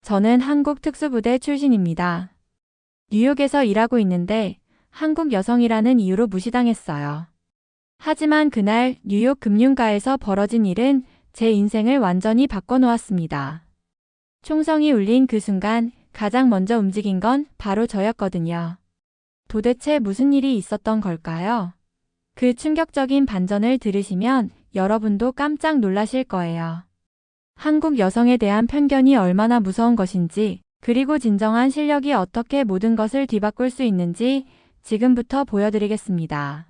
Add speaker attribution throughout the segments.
Speaker 1: 저는 한국 특수부대 출신입니다. 뉴욕에서 일하고 있는데 한국 여성이라는 이유로 무시당했어요. 하지만 그날 뉴욕 금융가에서 벌어진 일은 제 인생을 완전히 바꿔놓았습니다. 총성이 울린 그 순간 가장 먼저 움직인 건 바로 저였거든요. 도대체 무슨 일이 있었던 걸까요? 그 충격적인 반전을 들으시면 여러분도 깜짝 놀라실 거예요. 한국 여성에 대한 편견이 얼마나 무서운 것인지, 그리고 진정한 실력이 어떻게 모든 것을 뒤바꿀 수 있는지 지금부터 보여드리겠습니다.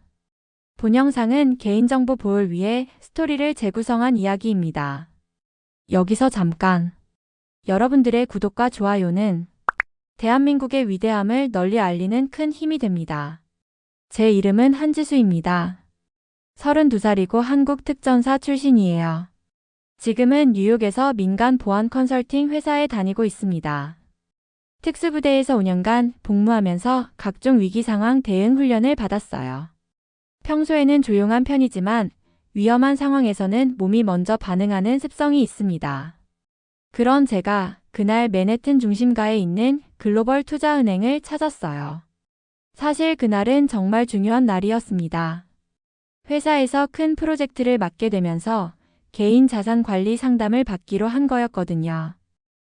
Speaker 1: 본 영상은 개인정보 보호를 위해 스토리를 재구성한 이야기입니다. 여기서 잠깐! 여러분들의 구독과 좋아요는 대한민국의 위대함을 널리 알리는 큰 힘이 됩니다. 제 이름은 한지수입니다. 32살이고 한국 특전사 출신이에요. 지금은 뉴욕에서 민간 보안 컨설팅 회사에 다니고 있습니다. 특수부대에서 5년간 복무하면서 각종 위기 상황 대응 훈련을 받았어요. 평소에는 조용한 편이지만 위험한 상황에서는 몸이 먼저 반응하는 습성이 있습니다. 그런 제가 그날 맨해튼 중심가에 있는 글로벌 투자은행을 찾았어요. 사실 그날은 정말 중요한 날이었습니다. 회사에서 큰 프로젝트를 맡게 되면서 개인 자산 관리 상담을 받기로 한 거였거든요.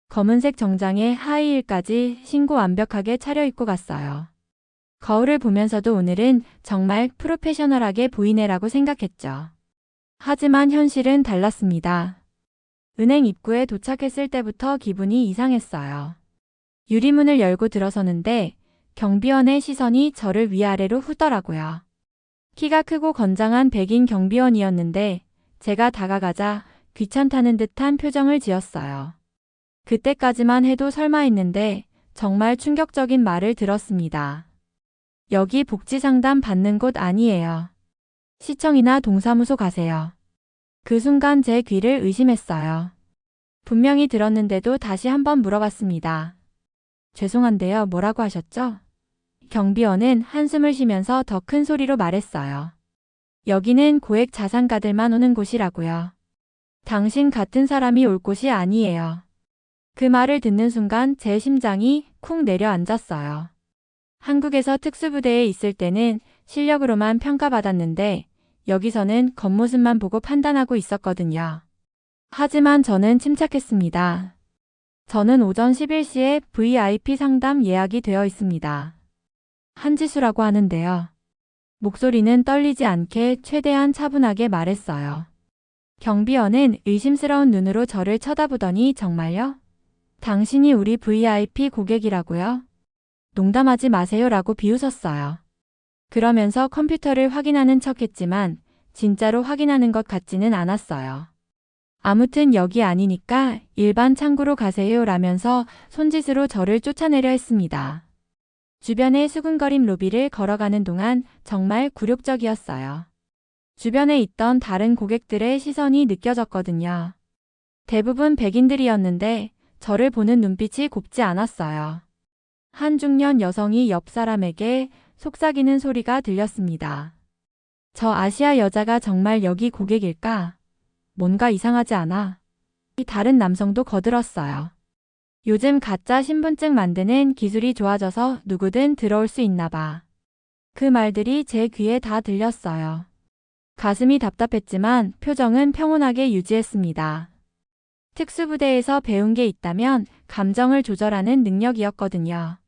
Speaker 1: 검은색 정장에 하이힐까지 신고 완벽하게 차려입고 갔어요. 거울을 보면서도 오늘은 정말 프로페셔널하게 보이네라고 생각했죠. 하지만 현실은 달랐습니다. 은행 입구에 도착했을 때부터 기분이 이상했어요. 유리문을 열고 들어서는데 경비원의 시선이 저를 위아래로 후더라고요. 키가 크고 건장한 백인 경비원이었는데 제가 다가가자 귀찮다는 듯한 표정을 지었어요. 그때까지만 해도 설마 했는데 정말 충격적인 말을 들었습니다. 여기 복지상담 받는 곳 아니에요. 시청이나 동사무소 가세요. 그 순간 제 귀를 의심했어요. 분명히 들었는데도 다시 한번 물어봤습니다. 죄송한데요, 뭐라고 하셨죠? 경비원은 한숨을 쉬면서 더 큰 소리로 말했어요. 여기는 고액 자산가들만 오는 곳이라고요. 당신 같은 사람이 올 곳이 아니에요. 그 말을 듣는 순간 제 심장이 쿵 내려앉았어요. 한국에서 특수부대에 있을 때는 실력으로만 평가받았는데 여기서는 겉모습만 보고 판단하고 있었거든요. 하지만 저는 침착했습니다. 저는 오전 11시에 VIP 상담 예약이 되어 있습니다. 한지수라고 하는데요. 목소리는 떨리지 않게 최대한 차분하게 말했어요. 경비원은 의심스러운 눈으로 저를 쳐다보더니 정말요? 당신이 우리 VIP 고객이라고요? 농담하지 마세요라고 비웃었어요. 그러면서 컴퓨터를 확인하는 척했지만 진짜로 확인하는 것 같지는 않았어요. 아무튼 여기 아니니까 일반 창구로 가세요 라면서 손짓으로 저를 쫓아내려 했습니다. 주변의 수근거림 로비를 걸어가는 동안 정말 굴욕적이었어요. 주변에 있던 다른 고객들의 시선이 느껴졌거든요. 대부분 백인들이었는데 저를 보는 눈빛이 곱지 않았어요. 한 중년 여성이 옆 사람에게 속삭이는 소리가 들렸습니다. 저 아시아 여자가 정말 여기 고객일까? 뭔가 이상하지 않아? 이 다른 남성도 거들었어요. 요즘 가짜 신분증 만드는 기술이 좋아져서 누구든 들어올 수 있나 봐. 그 말들이 제 귀에 다 들렸어요. 가슴이 답답했지만 표정은 평온하게 유지했습니다. 특수부대에서 배운 게 있다면 감정을 조절하는 능력이었거든요.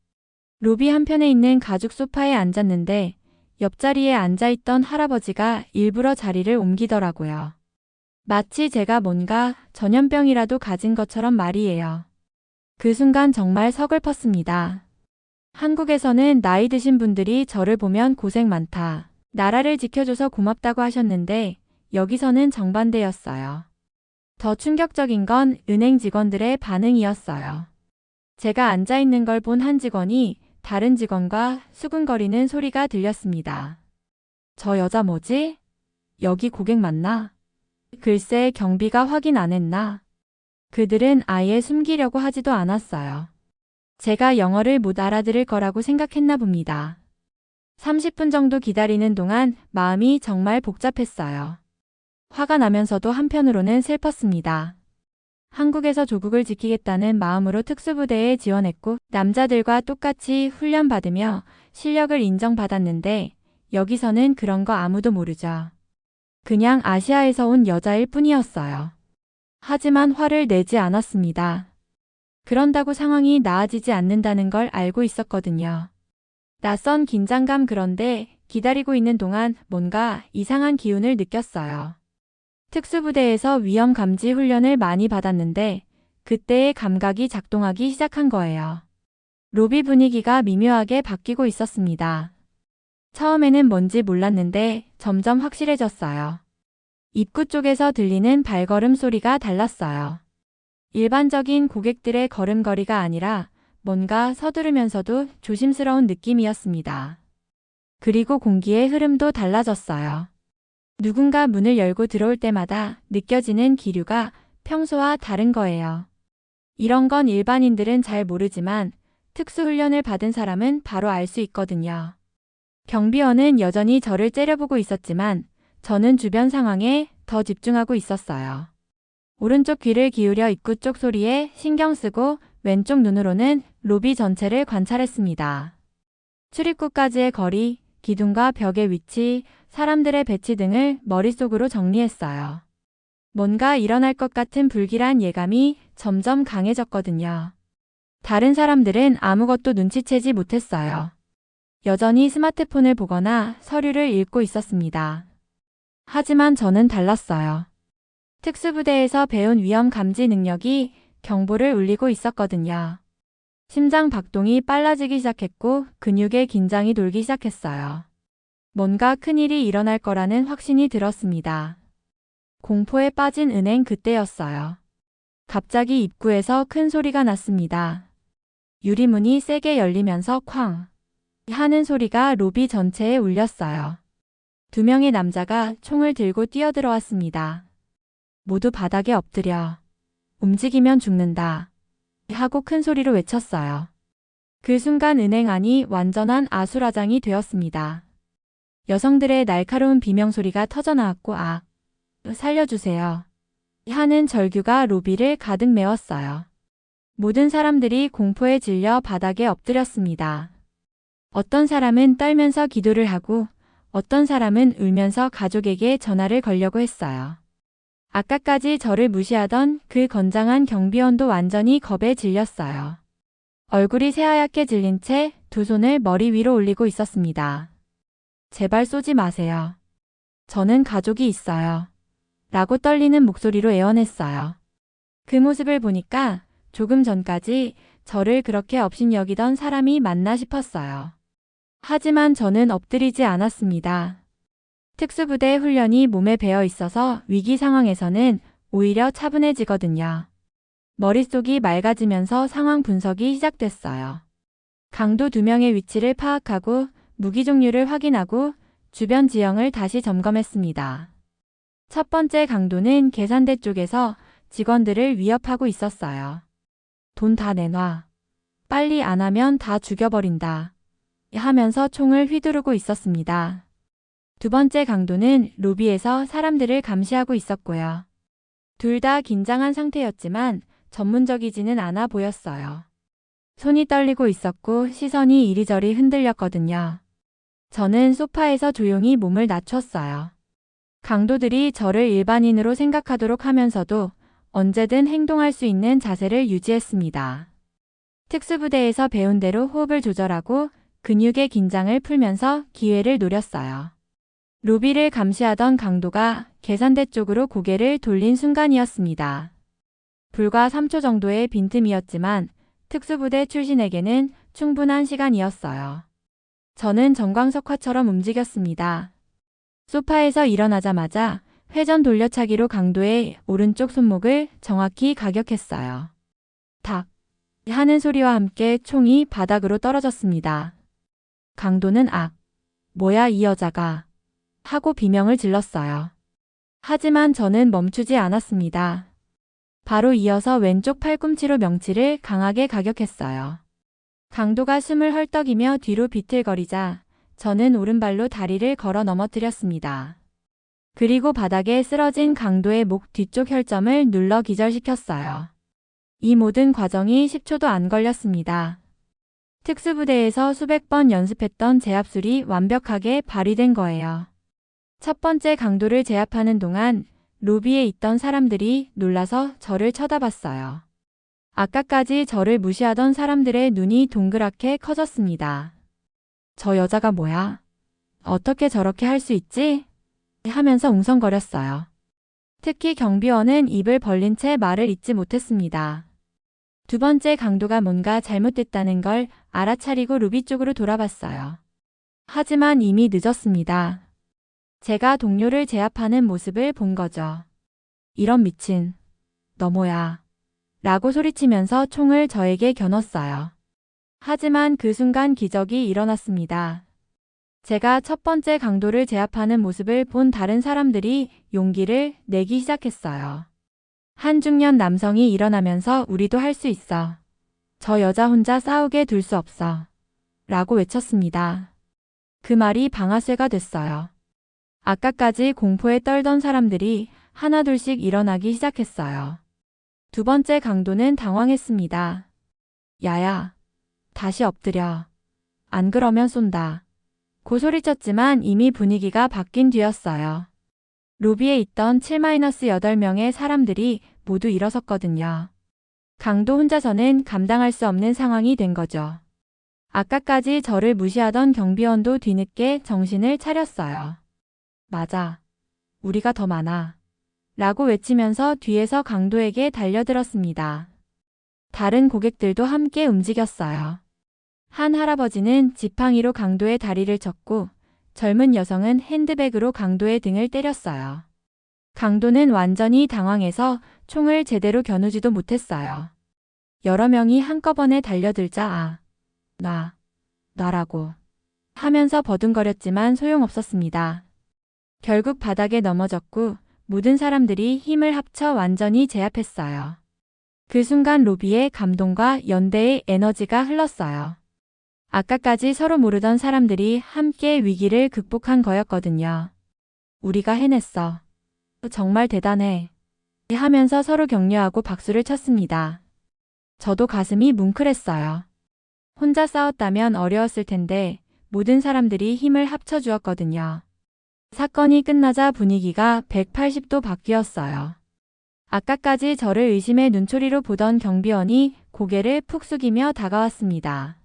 Speaker 1: 로비 한편에 있는 가죽 소파에 앉았는데 옆자리에 앉아있던 할아버지가 일부러 자리를 옮기더라고요. 마치 제가 뭔가 전염병이라도 가진 것처럼 말이에요. 그 순간 정말 서글펐습니다. 한국에서는 나이 드신 분들이 저를 보면 고생 많다, 나라를 지켜줘서 고맙다고 하셨는데 여기서는 정반대였어요. 더 충격적인 건 은행 직원들의 반응이었어요. 제가 앉아있는 걸 본 한 직원이 다른 직원과 수근거리는 소리가 들렸습니다. 저 여자 뭐지? 여기 고객 맞나? 글쎄 경비가 확인 안 했나? 그들은 아예 숨기려고 하지도 않았어요. 제가 영어를 못 알아들을 거라고 생각했나 봅니다. 30분 정도 기다리는 동안 마음이 정말 복잡했어요. 화가 나면서도 한편으로는 슬펐습니다. 한국에서 조국을 지키겠다는 마음으로 특수부대에 지원했고 남자들과 똑같이 훈련받으며 실력을 인정받았는데 여기서는 그런 거 아무도 모르죠. 그냥 아시아에서 온 여자일 뿐이었어요. 하지만 화를 내지 않았습니다. 그런다고 상황이 나아지지 않는다는 걸 알고 있었거든요. 낯선 긴장감 그런데 기다리고 있는 동안 뭔가 이상한 기운을 느꼈어요. 특수부대에서 위험 감지 훈련을 많이 받았는데 그때의 감각이 작동하기 시작한 거예요. 로비 분위기가 미묘하게 바뀌고 있었습니다. 처음에는 뭔지 몰랐는데 점점 확실해졌어요. 입구 쪽에서 들리는 발걸음 소리가 달랐어요. 일반적인 고객들의 걸음걸이가 아니라 뭔가 서두르면서도 조심스러운 느낌이었습니다. 그리고 공기의 흐름도 달라졌어요. 누군가 문을 열고 들어올 때마다 느껴지는 기류가 평소와 다른 거예요. 이런 건 일반인들은 잘 모르지만 특수훈련을 받은 사람은 바로 알 수 있거든요. 경비원은 여전히 저를 째려보고 있었지만 저는 주변 상황에 더 집중하고 있었어요. 오른쪽 귀를 기울여 입구 쪽 소리에 신경 쓰고 왼쪽 눈으로는 로비 전체를 관찰했습니다. 출입구까지의 거리, 기둥과 벽의 위치, 사람들의 배치 등을 머릿속으로 정리했어요. 뭔가 일어날 것 같은 불길한 예감이 점점 강해졌거든요. 다른 사람들은 아무것도 눈치채지 못했어요. 여전히 스마트폰을 보거나 서류를 읽고 있었습니다. 하지만 저는 달랐어요. 특수부대에서 배운 위험 감지 능력이 경보를 울리고 있었거든요. 심장 박동이 빨라지기 시작했고 근육에 긴장이 돌기 시작했어요. 뭔가 큰일이 일어날 거라는 확신이 들었습니다. 공포에 빠진 은행 그때였어요. 갑자기 입구에서 큰 소리가 났습니다. 유리문이 세게 열리면서 쾅 하는 소리가 로비 전체에 울렸어요. 2명의 남자가 총을 들고 뛰어들어왔습니다. 모두 바닥에 엎드려. 움직이면 죽는다. 하고 큰 소리로 외쳤어요. 그 순간 은행 안이 완전한 아수라장이 되었습니다. 여성들의 날카로운 비명소리가 터져나왔고 살려주세요. 하는 절규가 로비를 가득 메웠어요. 모든 사람들이 공포에 질려 바닥에 엎드렸습니다. 어떤 사람은 떨면서 기도를 하고 어떤 사람은 울면서 가족에게 전화를 걸려고 했어요. 아까까지 저를 무시하던 그 건장한 경비원도 완전히 겁에 질렸어요. 얼굴이 새하얗게 질린 채 2손을 머리 위로 올리고 있었습니다. 제발 쏘지 마세요. 저는 가족이 있어요. 라고 떨리는 목소리로 애원했어요. 그 모습을 보니까 조금 전까지 저를 그렇게 업신여기던 사람이 맞나 싶었어요. 하지만 저는 엎드리지 않았습니다. 특수부대 훈련이 몸에 배어 있어서 위기 상황에서는 오히려 차분해지거든요. 머릿속이 맑아지면서 상황 분석이 시작됐어요. 강도 2명의 위치를 파악하고 무기 종류를 확인하고 주변 지형을 다시 점검했습니다. 첫 번째 강도는 계산대 쪽에서 직원들을 위협하고 있었어요. 돈 다 내놔. 빨리 안 하면 다 죽여버린다. 하면서 총을 휘두르고 있었습니다. 2번째 강도는 로비에서 사람들을 감시하고 있었고요. 둘 다 긴장한 상태였지만 전문적이지는 않아 보였어요. 손이 떨리고 있었고 시선이 이리저리 흔들렸거든요. 저는 소파에서 조용히 몸을 낮췄어요. 강도들이 저를 일반인으로 생각하도록 하면서도 언제든 행동할 수 있는 자세를 유지했습니다. 특수부대에서 배운 대로 호흡을 조절하고 근육의 긴장을 풀면서 기회를 노렸어요. 로비를 감시하던 강도가 계산대 쪽으로 고개를 돌린 순간이었습니다. 불과 3초 정도의 빈틈이었지만 특수부대 출신에게는 충분한 시간이었어요. 저는 정광석화처럼 움직였습니다. 소파에서 일어나자마자 회전 돌려차기로 강도의 오른쪽 손목을 정확히 가격했어요. 탁 하는 소리와 함께 총이 바닥으로 떨어졌습니다. 강도는 뭐야 이 여자가 하고 비명을 질렀어요. 하지만 저는 멈추지 않았습니다. 바로 이어서 왼쪽 팔꿈치로 명치를 강하게 가격했어요. 강도가 숨을 헐떡이며 뒤로 비틀거리자 저는 오른발로 다리를 걸어 넘어뜨렸습니다. 그리고 바닥에 쓰러진 강도의 목 뒤쪽 혈점을 눌러 기절시켰어요. 이 모든 과정이 10초도 안 걸렸습니다. 특수부대에서 수백 번 연습했던 제압술이 완벽하게 발휘된 거예요. 첫 번째 강도를 제압하는 동안 로비에 있던 사람들이 놀라서 저를 쳐다봤어요. 아까까지 저를 무시하던 사람들의 눈이 동그랗게 커졌습니다. 저 여자가 뭐야? 어떻게 저렇게 할 수 있지? 하면서 웅성거렸어요. 특히 경비원은 입을 벌린 채 말을 잇지 못했습니다. 두 번째 강도가 뭔가 잘못됐다는 걸 알아차리고 루비 쪽으로 돌아봤어요. 하지만 이미 늦었습니다. 제가 동료를 제압하는 모습을 본 거죠. 이런 미친, 너 뭐야? 라고 소리치면서 총을 저에게 겨눴어요. 하지만 그 순간 기적이 일어났습니다. 제가 첫 번째 강도를 제압하는 모습을 본 다른 사람들이 용기를 내기 시작했어요. 한 중년 남성이 일어나면서 우리도 할 수 있어. 저 여자 혼자 싸우게 둘 수 없어. 라고 외쳤습니다. 그 말이 방아쇠가 됐어요. 아까까지 공포에 떨던 사람들이 하나둘씩 일어나기 시작했어요. 두 번째 강도는 당황했습니다. 야야, 다시 엎드려. 안 그러면 쏜다. 고소리쳤지만 이미 분위기가 바뀐 뒤였어요. 로비에 있던 7-8명의 사람들이 모두 일어섰거든요. 강도 혼자서는 감당할 수 없는 상황이 된 거죠. 아까까지 저를 무시하던 경비원도 뒤늦게 정신을 차렸어요. 맞아. 우리가 더 많아. 라고 외치면서 뒤에서 강도에게 달려들었습니다. 다른 고객들도 함께 움직였어요. 한 할아버지는 지팡이로 강도의 다리를 쳤고 젊은 여성은 핸드백으로 강도의 등을 때렸어요. 강도는 완전히 당황해서 총을 제대로 겨누지도 못했어요. 여러 명이 한꺼번에 달려들자 놔라고 하면서 버둥거렸지만 소용없었습니다. 결국 바닥에 넘어졌고 모든 사람들이 힘을 합쳐 완전히 제압했어요. 그 순간 로비에 감동과 연대의 에너지가 흘렀어요. 아까까지 서로 모르던 사람들이 함께 위기를 극복한 거였거든요. 우리가 해냈어. 정말 대단해. 하면서 서로 격려하고 박수를 쳤습니다. 저도 가슴이 뭉클했어요. 혼자 싸웠다면 어려웠을 텐데 모든 사람들이 힘을 합쳐주었거든요. 사건이 끝나자 분위기가 180도 바뀌었어요. 아까까지 저를 의심의 눈초리로 보던 경비원이 고개를 푹 숙이며 다가왔습니다.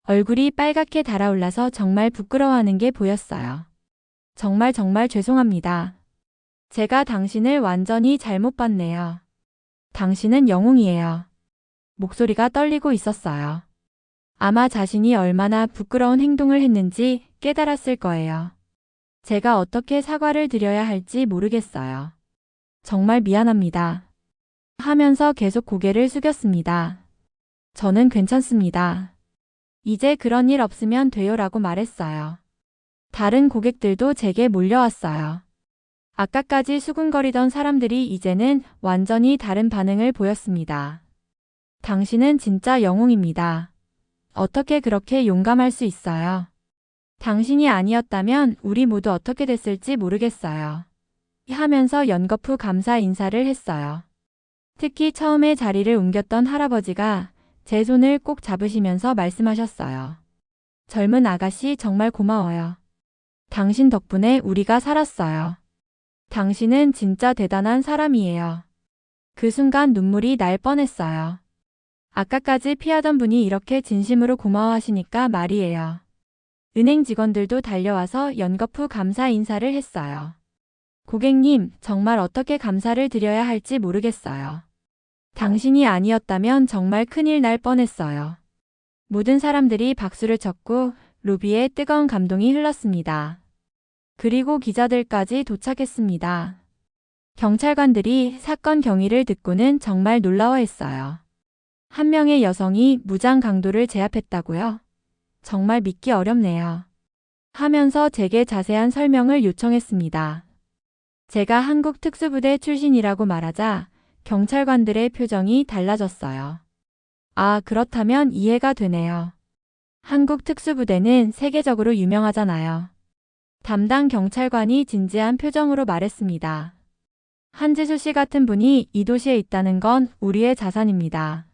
Speaker 1: 얼굴이 빨갛게 달아올라서 정말 부끄러워하는 게 보였어요. 정말 죄송합니다. 제가 당신을 완전히 잘못 봤네요. 당신은 영웅이에요. 목소리가 떨리고 있었어요. 아마 자신이 얼마나 부끄러운 행동을 했는지 깨달았을 거예요. 제가 어떻게 사과를 드려야 할지 모르겠어요. 정말 미안합니다. 하면서 계속 고개를 숙였습니다. 저는 괜찮습니다. 이제 그런 일 없으면 돼요라고 말했어요. 다른 고객들도 제게 몰려왔어요. 아까까지 수군거리던 사람들이 이제는 완전히 다른 반응을 보였습니다. 당신은 진짜 영웅입니다. 어떻게 그렇게 용감할 수 있어요? 당신이 아니었다면 우리 모두 어떻게 됐을지 모르겠어요. 하면서 연거푸 감사 인사를 했어요. 특히 처음에 자리를 옮겼던 할아버지가 제 손을 꼭 잡으시면서 말씀하셨어요. 젊은 아가씨 정말 고마워요. 당신 덕분에 우리가 살았어요. 당신은 진짜 대단한 사람이에요. 그 순간 눈물이 날 뻔했어요. 아까까지 피하던 분이 이렇게 진심으로 고마워하시니까 말이에요. 은행 직원들도 달려와서 연거푸 감사 인사를 했어요. 고객님, 정말 어떻게 감사를 드려야 할지 모르겠어요. 당신이 아니었다면 정말 큰일 날 뻔했어요. 모든 사람들이 박수를 쳤고 로비에 뜨거운 감동이 흘렀습니다. 그리고 기자들까지 도착했습니다. 경찰관들이 사건 경위를 듣고는 정말 놀라워했어요. 한 명의 여성이 무장 강도를 제압했다고요? 정말 믿기 어렵네요. 하면서 제게 자세한 설명을 요청했습니다. 제가 한국 특수부대 출신이라고 말하자 경찰관들의 표정이 달라졌어요. 아, 그렇다면 이해가 되네요. 한국 특수부대는 세계적으로 유명하잖아요. 담당 경찰관이 진지한 표정으로 말했습니다. 한지수 씨 같은 분이 이 도시에 있다는 건 우리의 자산입니다.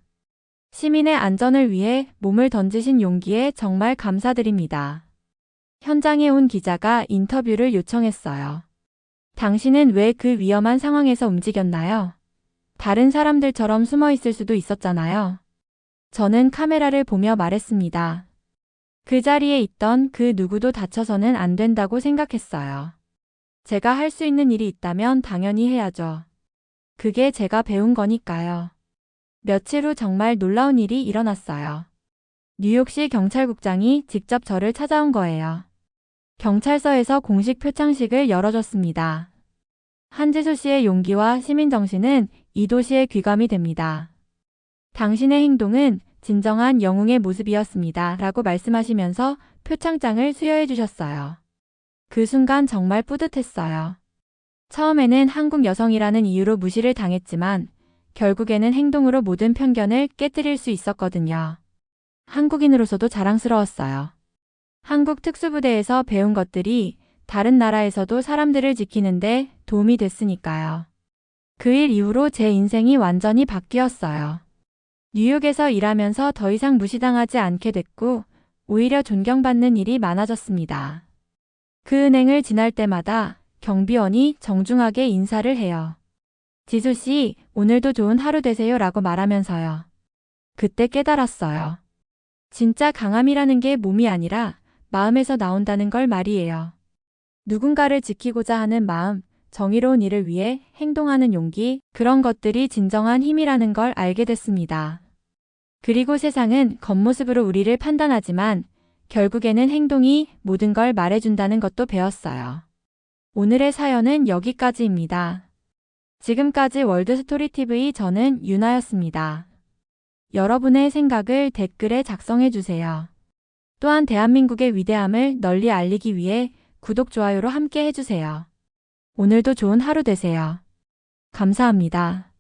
Speaker 1: 시민의 안전을 위해 몸을 던지신 용기에 정말 감사드립니다. 현장에 온 기자가 인터뷰를 요청했어요. 당신은 왜 그 위험한 상황에서 움직였나요? 다른 사람들처럼 숨어 있을 수도 있었잖아요. 저는 카메라를 보며 말했습니다. 그 자리에 있던 그 누구도 다쳐서는 안 된다고 생각했어요. 제가 할 수 있는 일이 있다면 당연히 해야죠. 그게 제가 배운 거니까요. 며칠 후 정말 놀라운 일이 일어났어요. 뉴욕시 경찰국장이 직접 저를 찾아온 거예요. 경찰서에서 공식 표창식을 열어줬습니다. 한지수 씨의 용기와 시민정신은 이 도시에 귀감이 됩니다. 당신의 행동은 진정한 영웅의 모습이었습니다. 라고 말씀하시면서 표창장을 수여해 주셨어요. 그 순간 정말 뿌듯했어요. 처음에는 한국 여성이라는 이유로 무시를 당했지만 결국에는 행동으로 모든 편견을 깨뜨릴 수 있었거든요. 한국인으로서도 자랑스러웠어요. 한국 특수부대에서 배운 것들이 다른 나라에서도 사람들을 지키는데 도움이 됐으니까요. 그 일 이후로 제 인생이 완전히 바뀌었어요. 뉴욕에서 일하면서 더 이상 무시당하지 않게 됐고 오히려 존경받는 일이 많아졌습니다. 그 은행을 지날 때마다 경비원이 정중하게 인사를 해요. 지수 씨, 오늘도 좋은 하루 되세요 라고 말하면서요. 그때 깨달았어요. 진짜 강함이라는 게 몸이 아니라 마음에서 나온다는 걸 말이에요. 누군가를 지키고자 하는 마음, 정의로운 일을 위해 행동하는 용기, 그런 것들이 진정한 힘이라는 걸 알게 됐습니다. 그리고 세상은 겉모습으로 우리를 판단하지만 결국에는 행동이 모든 걸 말해준다는 것도 배웠어요. 오늘의 사연은 여기까지입니다. 지금까지 월드스토리TV 저는 유나였습니다. 여러분의 생각을 댓글에 작성해주세요. 또한 대한민국의 위대함을 널리 알리기 위해 구독, 좋아요로 함께 해주세요. 오늘도 좋은 하루 되세요. 감사합니다.